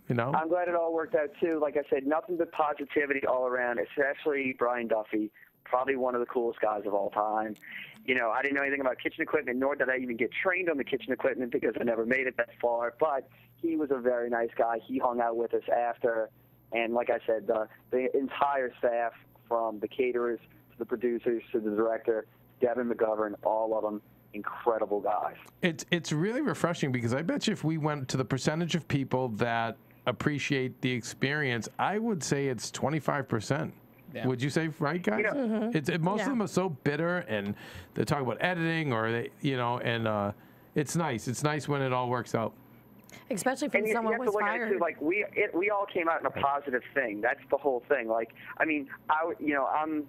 You know. I'm glad it all worked out too. Like I said, nothing but positivity all around. Especially Brian Duffy, probably one of the coolest guys of all time. You know, I didn't know anything about kitchen equipment, nor did I even get trained on the kitchen equipment because I never made it that far. But he was a very nice guy. He hung out with us after. And like I said, the entire staff, from the caterers to the producers to the director, Devin McGovern, all of them, incredible guys. It's really refreshing because I bet you if we went to the percentage of people that appreciate the experience, I would say it's 25%. Yeah. Would you say, right, guys? Yeah. Mm-hmm. Most of them are so bitter, and they talk about editing, or they, and it's nice. It's nice when it all works out. Especially when someone was fired. Too, like we all came out in a positive thing. That's the whole thing. Like, I mean, I'm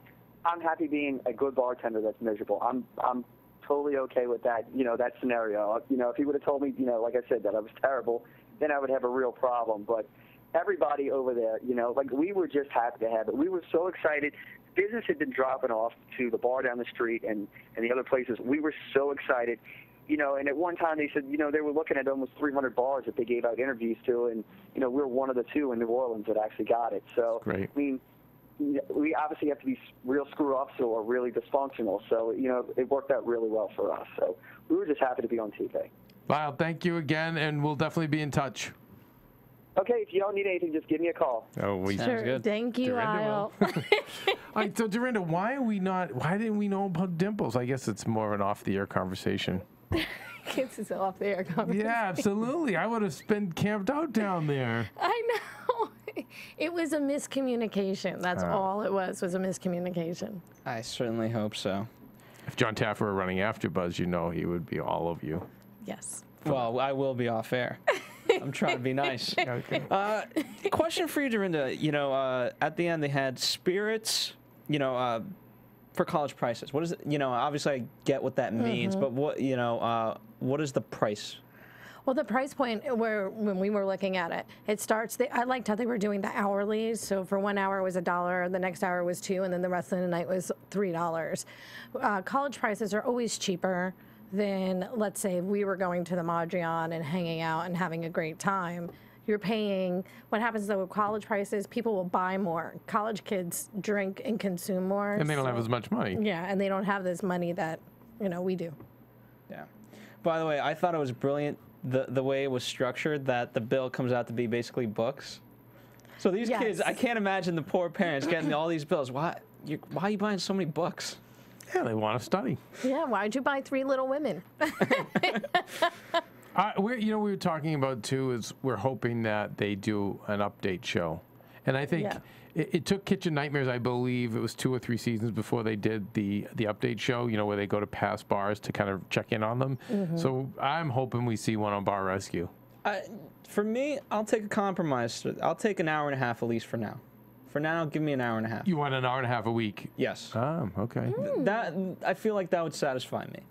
happy being a good bartender that's miserable. I'm totally okay with that. That scenario. If he would have told me, like I said, that I was terrible, then I would have a real problem. But everybody over there, like we were just happy to have it. We were so excited. Business had been dropping off to the bar down the street and the other places. We were so excited. And at one time they said, they were looking at almost 300 bars that they gave out interviews to, and, we're one of the two in New Orleans that actually got it. So, great. I mean, we obviously have to be real screw-ups or really dysfunctional. So, it worked out really well for us. So we were just happy to be on TV. Lyle, thank you again, and we'll definitely be in touch. Okay, if you don't need anything, just give me a call. Oh, Sounds good. Thank you, Lyle. All right, so Dorinda, why didn't we know about Dimples? I guess it's more of an off-the-air conversation. It's an off-the-air conversation. Yeah, absolutely. I would have been camped out down there. I know. It was a miscommunication. That's all it was a miscommunication. I certainly hope so. If John Taffer were running AfterBuzz, he would be all of you. Yes. Well, I will be off air. I'm trying to be nice. Okay. Question for you, Dorinda. At the end they had spirits, for college prices. What is it? Obviously I get what that means, but what is the price? Well, the price point when we were looking at it, it starts. I liked how they were doing the hourlies. So for 1 hour it was $1, the next hour was $2, and then the rest of the night was $3. College prices are always cheaper than, let's say, if we were going to the Mondrian and hanging out and having a great time. You're paying. What happens though with college prices? People will buy more. College kids drink and consume more, and they don't have as much money. Yeah, and they don't have this money that we do. Yeah. By the way, I thought it was brilliant the way it was structured. That the bill comes out to be basically books. So these kids, I can't imagine the poor parents getting all these bills. Why are you buying so many books? Yeah, they want to study. Yeah, why'd you buy 3 Little Women? We were talking about too is we're hoping that they do an update show, and I think it took Kitchen Nightmares, I believe it was 2 or 3 seasons before they did the update show. Where they go to past bars to kind of check in on them. So I'm hoping we see one on Bar Rescue. For me, I'll take a compromise. I'll take an hour and a half at least for now. For now, give me an hour and a half. You want an hour and a half a week? Yes. Oh, okay. I feel like that would satisfy me.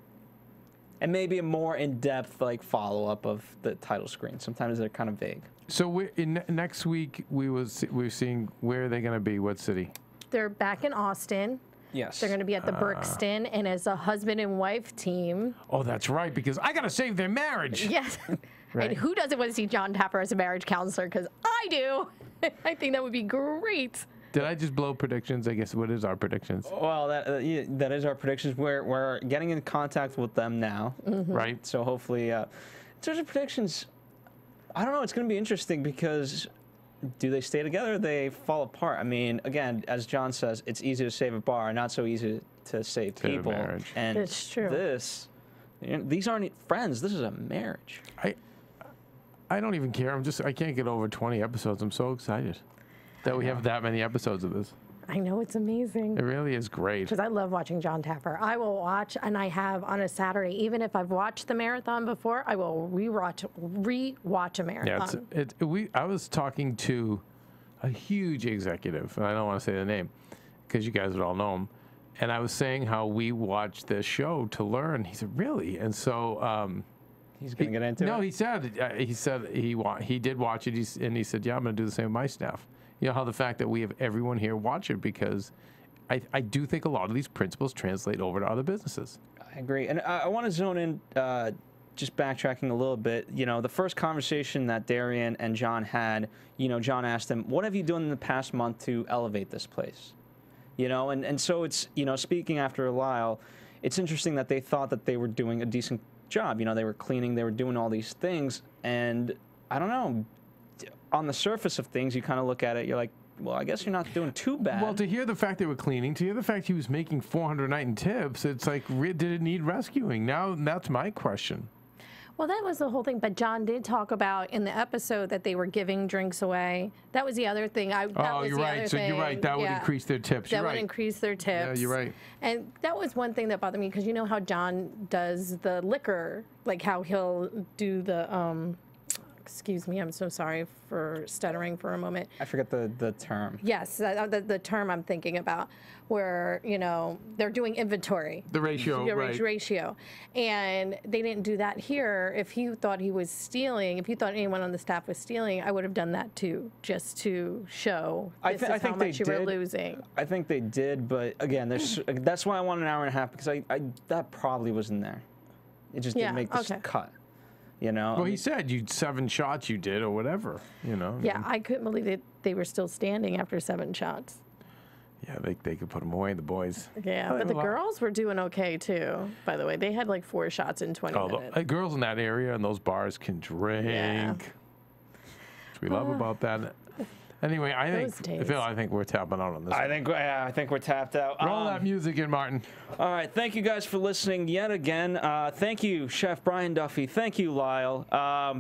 And maybe a more in-depth follow-up of the title screen. Sometimes they're kind of vague. So next week we're seeing where are they going to be? What city? They're back in Austin. Yes. They're going to be at the Brixton, and as a husband and wife team. Oh, that's right, because I got to save their marriage. Yes. Right. And who doesn't want to see John Taffer as a marriage counselor? Because I do. I think that would be great. Did I just blow predictions? I guess what is our predictions? Well, that is our predictions. We're getting in contact with them now, right? So hopefully, in terms of predictions, I don't know. It's going to be interesting because do they stay together? Or they fall apart. I mean, again, as John says, it's easy to save a bar, not so easy to save people. Marriage. And it's true. These aren't friends. This is a marriage. I don't even care. I can't get over 20 episodes. I'm so excited that we have that many episodes of this. I know, it's amazing. It really is great. Because I love watching John Taffer. I will watch, and I have on a Saturday, even if I've watched the marathon before, I will rewatch a marathon. Yeah, I was talking to a huge executive, and I don't want to say the name because you guys would all know him. And I was saying how we watched this show to learn. He said, "Really?" And so he's going to get into it. No, he said he did watch it, and he said, "Yeah, I'm going to do the same with my staff." You know how the fact that we have everyone here watch it, because I do think a lot of these principles translate over to other businesses. I agree. And I want to zone in, just backtracking a little bit. You know, the first conversation that Darian and John had, you know, John asked him, what have you done in the past month to elevate this place? You know, and so it's, you know, speaking after Lyle, it's interesting that they thought that they were doing a decent job. You know, they were cleaning, they were doing all these things. And I don't know, on the surface of things, you kind of look at it, you're like, well, I guess you're not doing too bad. Well, to hear the fact they were cleaning, to hear the fact he was making $400 a night in tips, it's like, did it need rescuing? Now, that's my question. Well, that was the whole thing. But John did talk about in the episode that they were giving drinks away. That was the other thing. You're right. So you're right. That would increase their tips. That would increase their tips. Yeah, you're right. And that was one thing that bothered me, because you know how John does the liquor, like how he'll do the excuse me, I'm so sorry for stuttering for a moment. I forget the term. Yes, the term I'm thinking about, where, you know, they're doing inventory. The ratio, right. Ratio. And they didn't do that here. If he thought he was stealing, if he thought anyone on the staff was stealing, I would have done that too, just to show how much you were losing. I think they did, but again, that's why I want an hour and a half, because that probably wasn't there. It just didn't make this cut. You know, well, he said 7 shots you did or whatever, you know. Yeah, I couldn't believe that they were still standing after 7 shots. Yeah, they could put them away, the boys. Yeah, but the girls were doing okay too, by the way. They had like 4 shots in 20 minutes. The girls in that area and those bars can drink. Yeah. Which we love about that. Anyway, Phil, I think we're tapping out on this. I think we're tapped out. Roll that music in, Martin. All right, thank you guys for listening yet again. Thank you, Chef Brian Duffy. Thank you, Lyle.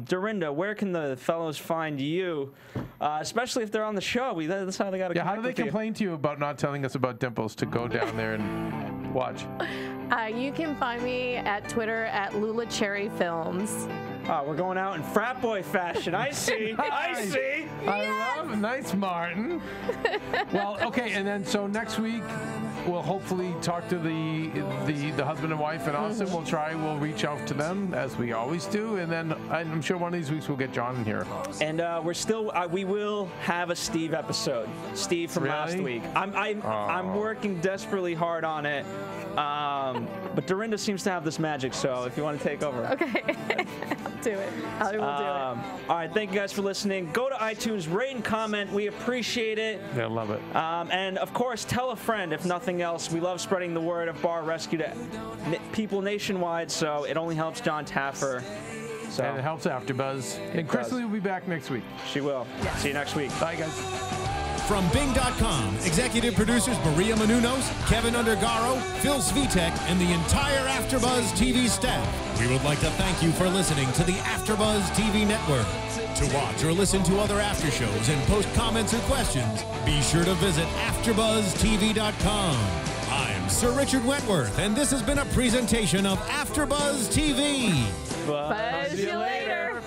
Dorinda, where can the fellows find you, especially if they're on the show? That's how they got to. Yeah, how do they complain to you about not telling us about Dimples to go down there and watch? You can find me at Twitter at Lula Cherry Films. Oh, we're going out in frat boy fashion. I see. I see. I love it. Nice, Martin. Well, okay, and then so next week we'll hopefully talk to the husband and wife in Austin. We'll reach out to them as we always do, and then I'm sure one of these weeks we'll get John in here. And we will have a Steve episode. Steve from last week. I'm working desperately hard on it. But Dorinda seems to have this magic, so if you want to take over. Okay. I'll do it. I will do it. All right, thank you guys for listening. Go to iTunes, rate and comment. We appreciate it. Yeah, love it. And, of course, tell a friend, if nothing else. We love spreading the word of Bar Rescue to people nationwide, so it only helps John Taffer. So. And it helps AfterBuzz. And Chrisley will be back next week. She will. Yeah. See you next week. Bye, guys. From Bing.com, executive producers Maria Menounos, Keven Undergaro, Phil Svitek, and the entire AfterBuzz TV staff, we would like to thank you for listening to the AfterBuzz TV network. To watch or listen to other after shows and post comments or questions, be sure to visit AfterBuzzTV.com. I'm Sir Richard Wentworth, and this has been a presentation of AfterBuzz TV. Buzz you later.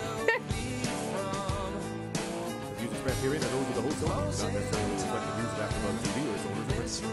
Hearing that those are the hosts of not necessarily reflect the views of AfterBuzz TV or its owners or